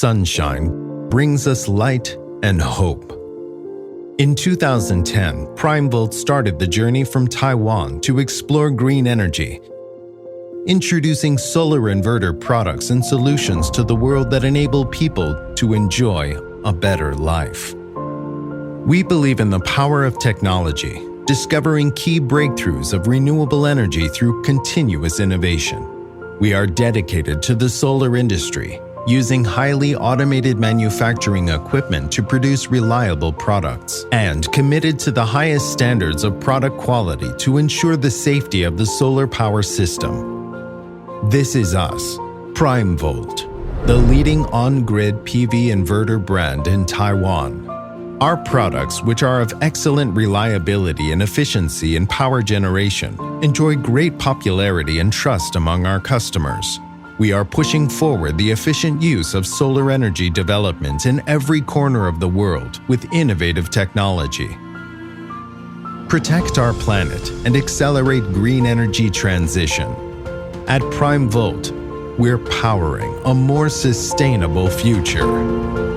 sunshine brings us light and hope. In 2010, PrimeVOLT started the journey from Taiwan to explore green energy, introducing solar inverter products and solutions to the world that enable people to enjoy a better life. We believe in the power of technology, discovering key breakthroughs of renewable energy through continuous innovation. We are dedicated to the solar industry, using highly automated manufacturing equipment to produce reliable products, and committed to the highest standards of product quality to ensure the safety of the solar power system. This is us, PrimeVOLT, the leading on-grid PV inverter brand in Taiwan. Our products, which are of excellent reliability and efficiency in power generation, enjoy great popularity and trust among our customers. We are pushing forward the efficient use of solar energy development in every corner of the world with innovative technology. Protect our planet and accelerate green energy transition. At PrimeVOLT, we're powering a more sustainable future.